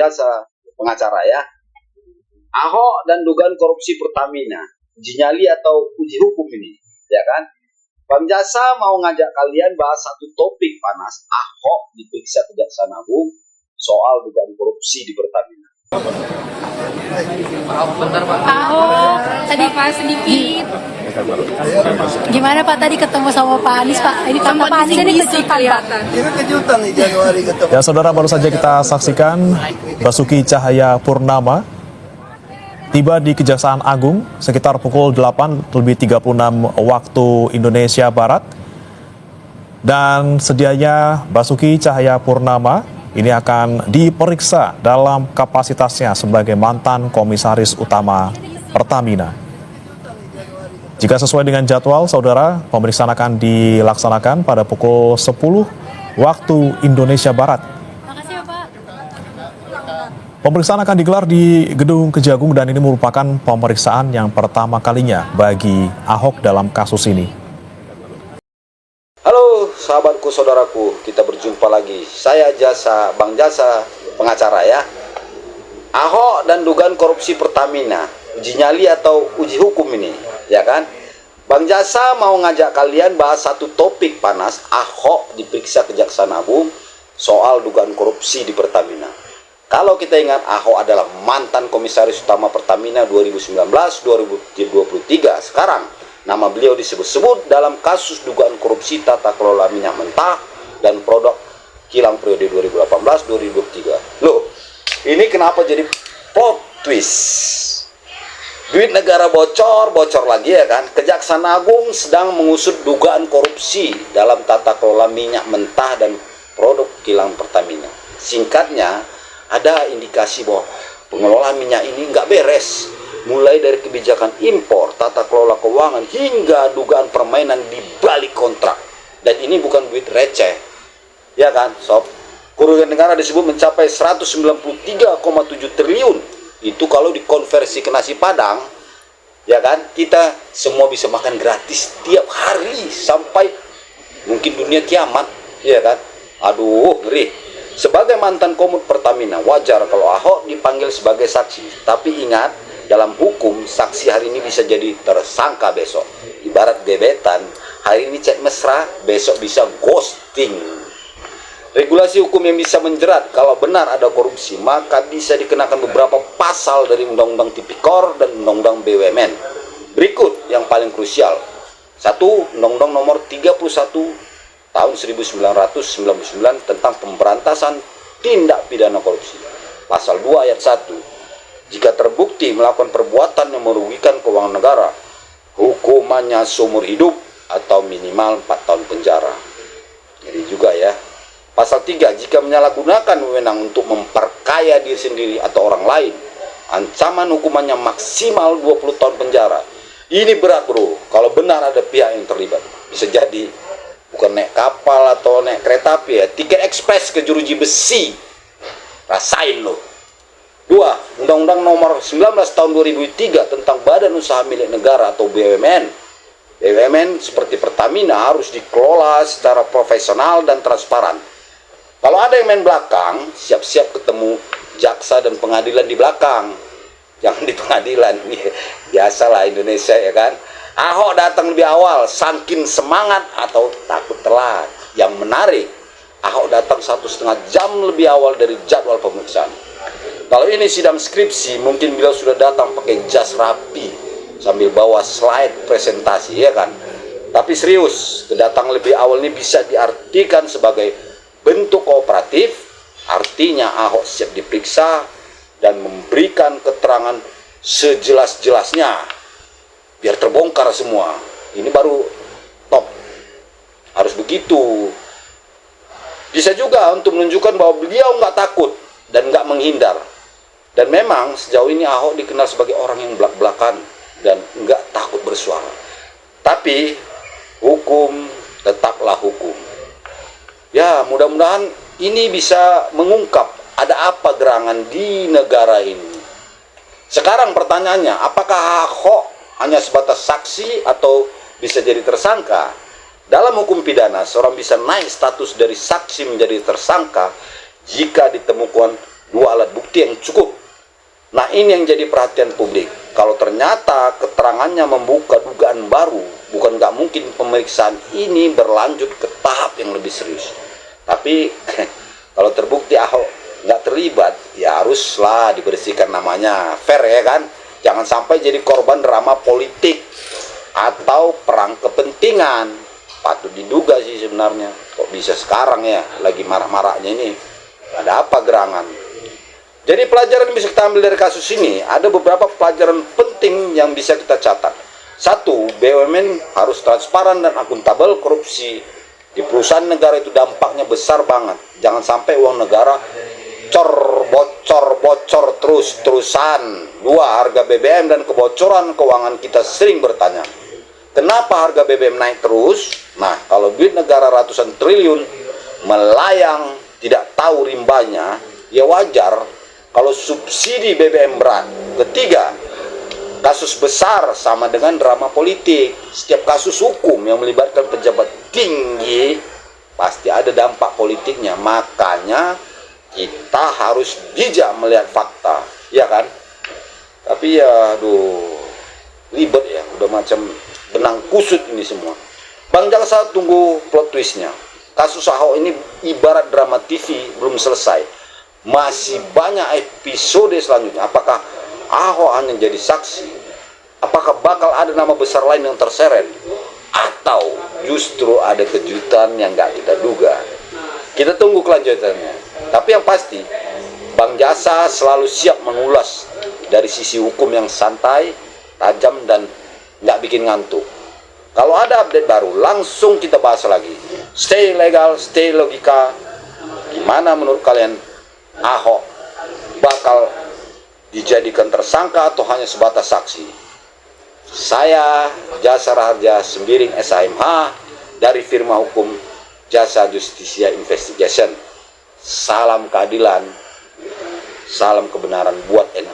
Jasa pengacara ya. Ahok dan dugaan korupsi Pertamina, uji nyali atau uji hukum ini, ya kan? Bang Jasa mau ngajak kalian bahas satu topik panas. Ahok diperiksa Kejaksaan Agung soal dugaan korupsi di Pertamina. Bentar Pak. Ahok, tadi Pak sedikit. Gimana Pak tadi ketemu sama Pak Anies Pak? Ini kan Pak Anies ini kejutan Pak. Ini kejutan nih Januari ketemu. Ya saudara, baru saja kita saksikan Basuki Cahayapurnama tiba di Kejaksaan Agung sekitar pukul 8:36 waktu Indonesia Barat. Dan sedianya Basuki Cahayapurnama ini akan diperiksa dalam kapasitasnya sebagai mantan komisaris utama Pertamina. Jika sesuai dengan jadwal, saudara, pemeriksaan akan dilaksanakan pada pukul 10 waktu Indonesia Barat. Makasih ya Pak. Pemeriksaan akan digelar di Gedung Kejagung dan ini merupakan pemeriksaan yang pertama kalinya bagi Ahok dalam kasus ini. Halo sahabatku, saudaraku, kita berjumpa lagi. Saya Bang Jasa pengacara ya. Ahok dan dugaan korupsi Pertamina, uji nyali atau uji hukum ini, ya kan? Bang Jasa mau ngajak kalian bahas satu topik panas. Ahok diperiksa Kejaksaan Agung soal dugaan korupsi di Pertamina. Kalau kita ingat, Ahok adalah mantan komisaris utama Pertamina 2019-2023. Sekarang nama beliau disebut-sebut dalam kasus dugaan korupsi tata kelola minyak mentah dan produk kilang periode 2018-2023. Loh, ini kenapa jadi plot twist? Duit negara bocor lagi ya kan? Kejaksaan Agung sedang mengusut dugaan korupsi dalam tata kelola minyak mentah dan produk kilang Pertamina. Singkatnya, ada indikasi bahwa pengelola minyak ini nggak beres. Mulai dari kebijakan impor, tata kelola keuangan, hingga dugaan permainan di balik kontrak. Dan ini bukan duit receh. Ya kan, sob? Kerugian negara disebut mencapai 193,7 triliun. Itu kalau dikonversi ke nasi padang, ya kan, kita semua bisa makan gratis tiap hari sampai mungkin dunia kiamat, ya kan. Aduh, ngeri. Sebagai mantan komut Pertamina, wajar kalau Ahok dipanggil sebagai saksi. Tapi ingat, dalam hukum, saksi hari ini bisa jadi tersangka besok. Ibarat gebetan, hari ini chat mesra, besok bisa ghosting. Regulasi hukum yang bisa menjerat kalau benar ada korupsi, maka bisa dikenakan beberapa pasal dari Undang-Undang Tipikor dan Undang-Undang BUMN. Berikut yang paling krusial. 1. Undang-Undang nomor 31 tahun 1999 tentang pemberantasan tindak pidana korupsi. Pasal 2 ayat 1. Jika terbukti melakukan perbuatan yang merugikan keuangan negara, hukumannya seumur hidup atau minimal 4 tahun penjara. Jadi juga ya. Pasal 3, jika menyalahgunakan wewenang untuk memperkaya diri sendiri atau orang lain, ancaman hukumannya maksimal 20 tahun penjara. Ini berat bro, kalau benar ada pihak yang terlibat. Bisa jadi, bukan naik kapal atau naik kereta api ya, tiket ekspres ke jeruji besi. Rasain loh. 2, Undang-Undang nomor 19 tahun 2003 tentang Badan Usaha Milik Negara atau BUMN. BUMN seperti Pertamina harus dikelola secara profesional dan transparan. Kalau ada yang main belakang, siap-siap ketemu jaksa dan pengadilan di belakang. Jangan di pengadilan. Biasalah Indonesia ya kan. Ahok datang lebih awal, saking semangat atau takut telat. Yang menarik, Ahok datang 1,5 jam lebih awal dari jadwal pemeriksaan. Kalau ini sidang skripsi, mungkin beliau sudah datang pakai jas rapi sambil bawa slide presentasi ya kan. Tapi serius, kedatangan lebih awal ini bisa diartikan sebagai bentuk kooperatif, artinya Ahok siap diperiksa dan memberikan keterangan sejelas-jelasnya biar terbongkar semua. Ini baru top, harus begitu. Bisa juga untuk menunjukkan bahwa beliau nggak takut dan nggak menghindar. Dan memang sejauh ini Ahok dikenal sebagai orang yang belak-belakan dan nggak takut bersuara. Tapi hukum tetaplah hukum. Ya, mudah-mudahan ini bisa mengungkap ada apa gerangan di negara ini. Sekarang pertanyaannya, apakah Ahok hanya sebatas saksi atau bisa jadi tersangka? Dalam hukum pidana, seorang bisa naik status dari saksi menjadi tersangka jika ditemukan 2 alat bukti yang cukup. Nah, ini yang jadi perhatian publik. Kalau ternyata keterangannya membuka dugaan baru, bukan nggak mungkin pemeriksaan ini berlanjut ke tahap yang lebih serius. Tapi kalau terbukti Ahok nggak terlibat, ya haruslah dibersihkan namanya. Fair ya kan? Jangan sampai jadi korban drama politik atau perang kepentingan. Patut diduga sih sebenarnya. Kok bisa sekarang ya, lagi marah-marahnya ini. Ada apa gerangan? Jadi pelajaran yang bisa kita ambil dari kasus ini, ada beberapa pelajaran penting yang bisa kita catat. 1, BUMN harus transparan dan akuntabel. Korupsi di perusahaan negara itu dampaknya besar banget. Jangan sampai uang negara bocor terus-terusan. 2, harga BBM dan kebocoran keuangan kita sering bertanya. Kenapa harga BBM naik terus? Nah, kalau duit negara ratusan triliun melayang tidak tahu rimbanya, ya wajar kalau subsidi BBM berat. 3, kasus besar sama dengan drama politik. Setiap kasus hukum yang melibatkan pejabat tinggi pasti ada dampak politiknya. Makanya kita harus bijak melihat fakta, ya kan? Tapi ya, ribet ya, udah macam benang kusut ini semua. Bang Jaksa tunggu plot twistnya. Kasus Ahok ini ibarat drama TV belum selesai. Masih banyak episode selanjutnya. Apakah Ahok hanya jadi saksi? Apakah bakal ada nama besar lain yang terseret? Atau justru ada kejutan yang nggak kita duga? Kita tunggu kelanjutannya. Tapi yang pasti, Bang Jaksa selalu siap mengulas dari sisi hukum yang santai, tajam, dan nggak bikin ngantuk. Kalau ada update baru, langsung kita bahas lagi. Stay legal, stay logika. Gimana menurut kalian? Ahok bakal dijadikan tersangka atau hanya sebatas saksi? Saya Jasa Raharja Sembiring SHMH dari firma hukum Jasa Justisia Investigation. Salam keadilan, salam kebenaran buat NKRI.